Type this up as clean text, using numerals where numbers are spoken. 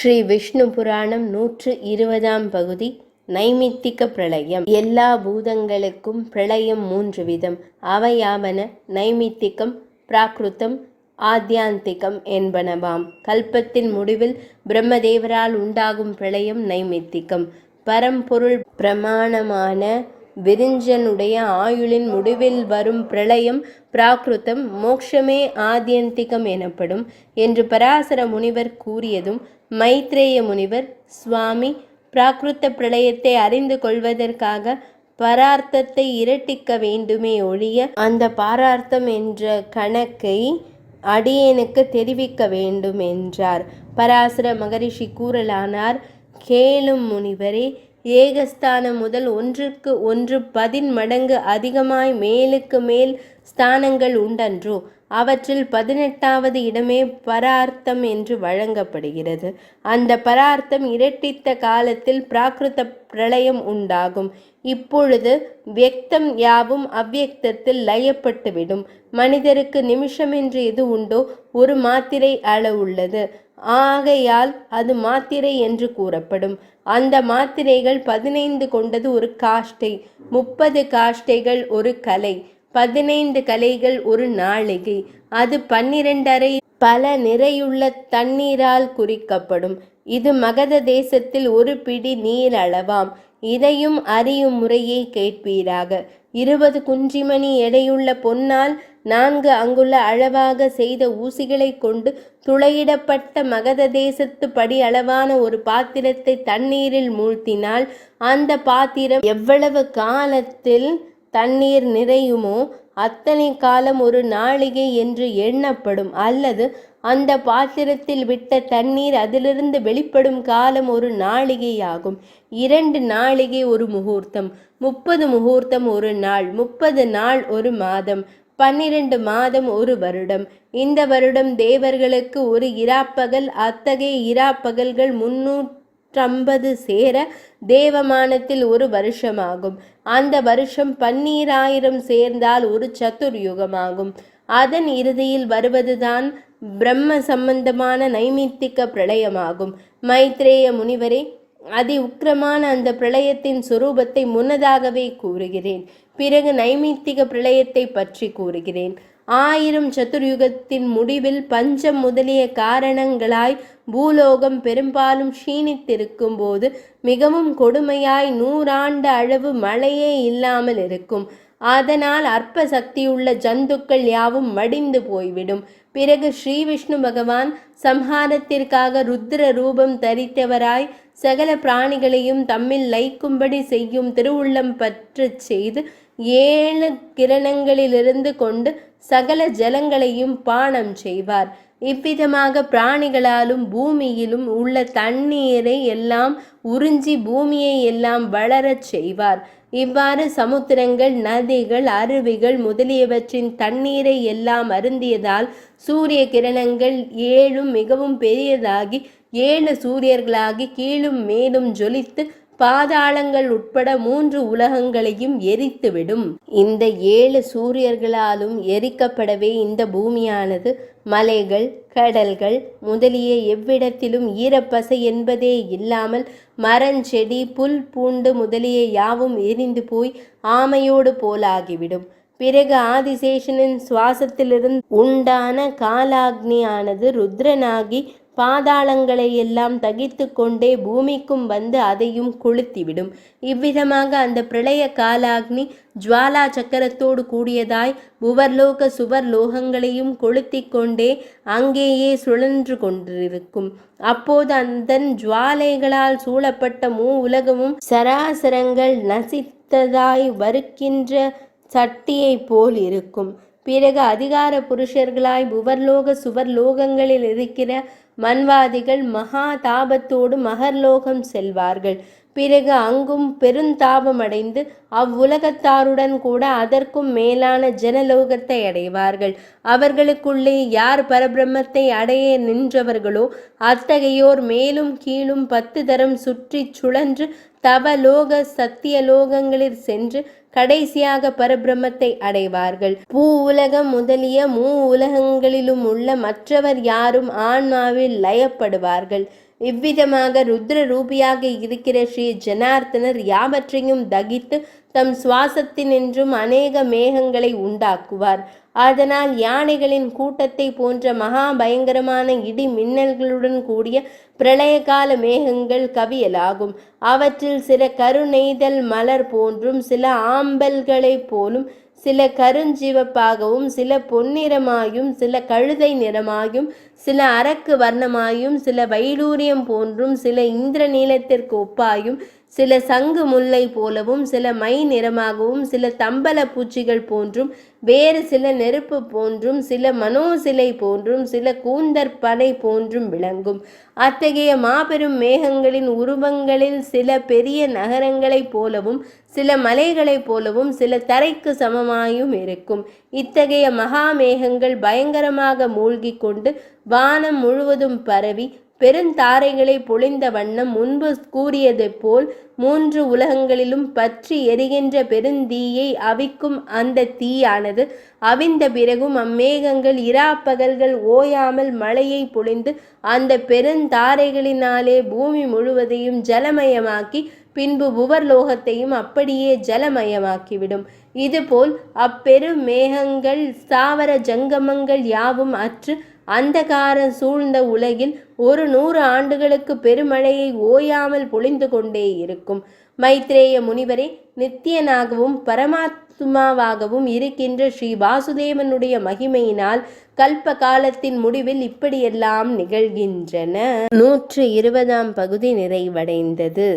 ஸ்ரீ விஷ்ணு புராணம் 120ஆம் பகுதி. நைமித்திக பிரளயம். எல்லா பூதங்களுக்கும் பிரளயம் 3 விதம். அவையாவன நைமித்திகம், பிராகிருதம், ஆத்யாந்திகம் என்பனவாம். கல்பத்தின் முடிவில் பிரம்மதேவரால் உண்டாகும் பிரளயம் நைமித்திகம். பரம்பொருள் பிரமாணமான விரிஞ்சனுடைய ஆயுளின் முடிவில் வரும் பிரளயம் பிராகிருதம். மோக்ஷமே ஆத்யந்திகம் எனப்படும் என்று பராசர முனிவர் கூறியதும் மைத்ரேய முனிவர், சுவாமி, பிராகிருத பிரளயத்தை அறிந்து கொள்வதற்காக பரார்த்தத்தை இரட்டிக்க வேண்டுமே ஒழிய அந்த பாரார்த்தம் என்ற கணக்கை அடியேனுக்கு தெரிவிக்க வேண்டும் என்றார். பராசர மகரிஷி கூறலானார், கேளும் முனிவரே, ஏகஸ்தானம் முதல் 1க்கு 1 10 மடங்கு அதிகமாய் மேலுக்கு மேல் ஸ்தானங்கள் உண்டன்றோ? அவற்றில் 18வது இடமே பரார்த்தம் என்று வழங்கப்படுகிறது. அந்த பரார்த்தம் இரட்டித்த காலத்தில் பிராகிருத பிரளயம் உண்டாகும். இப்பொழுது வியக்தம் யாவும் அவ்வியக்தத்தில் லயப்பட்டுவிடும். மனிதருக்கு நிமிஷம் என்று எது உண்டோ ஒரு மாத்திரை அளவுள்ளது. ஆகையால் அது மாத்திரை என்று கூறப்படும். அந்த மாத்திரைகள் 15 கொண்டது ஒரு காஷ்டை, 30 காஷ்டைகள் ஒரு கலை, 15 கலைகள் ஒரு நாளிகை. அது 12 பல நிறையுள்ள தண்ணீரால் குறிக்கப்படும். இது மகத தேசத்தில் ஒரு பிடி நீர் அளவாம். இதையும் அறியும் முறையை கேட்பீராக. 20 குஞ்சிமணி எடையுள்ள பொன்னால் 4 அங்குல அளவாக செய்த ஊசிகளை கொண்டு துளையிடப்பட்ட மகத தேசத்து படி அளவான ஒரு பாத்திரத்தை தண்ணீரில் மூழ்த்தினால் அந்த பாத்திரம் எவ்வளவு காலத்தில் தண்ணீர் நிறையுமோ அத்தனை காலம் ஒரு நாளிகை என்று எண்ணப்படும். அல்லது அந்த பாத்திரத்தில் விட்ட தண்ணீர் அதிலிருந்து வெளிப்படும் காலம் ஒரு நாளிகையாகும். 2 நாளிகை ஒரு முகூர்த்தம், 30 முகூர்த்தம் ஒரு நாள், 30 நாள் ஒரு மாதம், 12 மாதம் ஒரு வருடம். இந்த வருடம் தேவர்களுக்கு ஒரு இராப்பகல். அத்தகைய இராப்பகல்கள் 350 சேர தேவமானத்தில் ஒரு வருஷமாகும். அந்த வருஷம் 12000 சேர்ந்தால் ஒரு சதுர்யுகமாகும். அதன் இறுதியில் வருவதுதான் பிரம்ம சம்பந்தமான நைமித்திக பிரளயமாகும். மைத்ரேய முனிவரே, அதி உக்கிரமான அந்த பிரளயத்தின் சொரூபத்தை முன்னதாகவே கூறுகிறேன். பிறகு நைமித்திக பிரளயத்தை பற்றி கூறுகிறேன். 1000 சதுர்யுகத்தின் முடிவில் பஞ்சம் முதலிய காரணங்களாய் பூலோகம் பெரும்பாலும் க்ஷீணித்திருக்கும் போது மிகவும் கொடுமையாய் 100 ஆண்டு அளவு மழையே இல்லாமல் இருக்கும். அதனால் அற்ப சக்தியுள்ள ஜந்துக்கள் யாவும் மடிந்து போய்விடும். பிறகு ஸ்ரீ விஷ்ணு பகவான் சம்ஹாரத்திற்காக ருத்ர ரூபம் தரித்தவராய் சகல பிராணிகளையும் தம்மில் லயிக்கும்படி செய்யும் திருவுள்ளம் பற்று செய்து 7 கிரணங்களிலிருந்து கொண்டு சகல ஜலங்களையும் பானம் செய்வார். இவ்விதமாக பிராணிகளாலும் பூமியிலும் உள்ள தண்ணீரை எல்லாம் உறிஞ்சி பூமியை எல்லாம் வளரச் செய்வார். இவ்வாறு சமுத்திரங்கள், நதிகள், அருவிகள் முதலியவற்றின் தண்ணீரை எல்லாம் அருந்தியதால் சூரிய கிரணங்கள் 7 மிகவும் பெரியதாகி 7 சூரியர்களாகி கீழும் மேலும் ஜொலித்து பாதாளங்கள் உட்பட 3 உலகங்களையும் எரித்துவிடும். இந்த 7 சூரியர்களாலும் எரிக்கப்படவே இந்த பூமியானது மலைகள், கடல்கள் முதலிய எவ்விடத்திலும் ஈரப்பசை என்பதே இல்லாமல் மரஞ்செடி, புல், பூண்டு முதலிய யாவும் எரிந்து போய் ஆமையோடு போலாகிவிடும். பிறகு ஆதிசேஷனின் சுவாசத்திலிருந்து உண்டான காலாக்னியானது ருத்ரனாகி பாதாளங்களை எல்லாம் தகித்து கொண்டே பூமிக்கும் வந்து அதையும் கொளுத்திவிடும். இவ்விதமாக அந்த பிரளய காலாக்னி ஜுவாலா சக்கரத்தோடு கூடியதாய் புவர்லோக சுவர் லோகங்களையும் கொளுத்தி கொண்டே அங்கேயே சுழன்று கொண்டிருக்கும். அப்போது அந்த ஜுவாலைகளால் சூழப்பட்ட உலகமும் சராசரங்கள் நசித்ததாய் வறுக்கின்ற சட்டியை போல் இருக்கும். பிறகு அதிகார புருஷர்களாய் புவர்லோக சுவர்லோகங்களில் இருக்கிற மன்வாதிகள் மகா தாபத்தோடு மகர்லோகம் செல்வார்கள். பிறகு அங்கும் பெருந்தாபமடைந்து அவ்வுலகத்தாருடன் கூட அதற்கும் மேலான ஜனலோகத்தை அடைவார்கள். அவர்களுக்குள்ளே யார் பரபிரம்மத்தை அடைய நின்றவர்களோ அத்தகையோர் மேலும் கீழும் 10 தரம் சுற்றி சுழன்று தவலோக சத்தியலோகங்களில் சென்று கடைசியாக பரபிரம்மத்தை அடைவார்கள். பூ உலகம் முதலிய உலகங்களிலும் உள்ள மற்றவர் யாரும் ஆன்மாவில் லயப்படுவார்கள். இவ்விதமாக ருத்ர ரூபியாக இருக்கிற ஸ்ரீ ஜனார்த்தனர் யாவற்றையும் தகித்து தம் சுவாசத்தினின்றும் அநேக மேகங்களை உண்டாக்குவார். அதனால் யானைகளின் கூட்டத்தை போன்ற மகா பயங்கரமான இடி மின்னல்களுடன் கூடிய பிரளயகால மேகங்கள் கவியலாகும். அவற்றில் சில கருநெய்தல் மலர் போன்றும், சில ஆம்பல்களைப் போலும், சில கருஞ்சிவப்பாகவும், சில பொன்னிறமாயும், சில கழுதை நிறமாயும், சில அரக்கு வர்ணமாயும், சில வைடூரியம் போன்றும், சில இந்திர நீலத்திற்கு ஒப்பாயும், சில சங்கு முல்லை போலவும், சில மை நிறமாகவும், சில தம்பல பூச்சிகள் போன்றும், வேறு சில நெருப்பு போன்றும், சில மனோசிலை போன்றும், சில கூந்தற் பனை போன்றும் விளங்கும். அத்தகைய மாபெரும் மேகங்களின் உருவங்களில் சில பெரிய நகரங்களைப் போலவும், சில மலைகளைப் போலவும், சில தரைக்கு சமமாயும் இருக்கும். இத்தகைய மகா மேகங்கள் பயங்கரமாக மூழ்கி கொண்டு வானம் முழுவதும் பரவி பெருந்தாரைகளை பொழிந்த வண்ணம் முன்பு கூறியது போல் 3 உலகங்களிலும் பற்றி எரிகின்ற பெருந்தீயை அவிக்கும். அந்த தீயானது அவிந்த பிறகும் அம்மேகங்கள் இராப்பகல்கள் ஓயாமல் மழையை பொழிந்து அந்த பெருந்தாரைகளினாலே பூமி முழுவதையும் ஜலமயமாக்கி பின்பு புவர்லோகத்தையும் அப்படியே ஜலமயமாக்கிவிடும். இதுபோல் அப்பெரும் மேகங்கள் ஸ்தாவர ஜங்கமங்கள் யாவும் அற்று அந்தகாரம் சூழ்ந்த உலகில் 100 ஆண்டுகளுக்கு பெருமழையை ஓயாமல் பொழிந்து கொண்டே இருக்கும். மைத்ரேய முனிவரே, நித்தியனாகவும் பரமாத்மாவாகவும் இருக்கின்ற ஸ்ரீ வாசுதேவனுடைய மகிமையினால் கல்ப காலத்தின் முடிவில் இப்படியெல்லாம் நிகழ்கின்றன. 120ஆம் பகுதி நிறைவடைந்தது.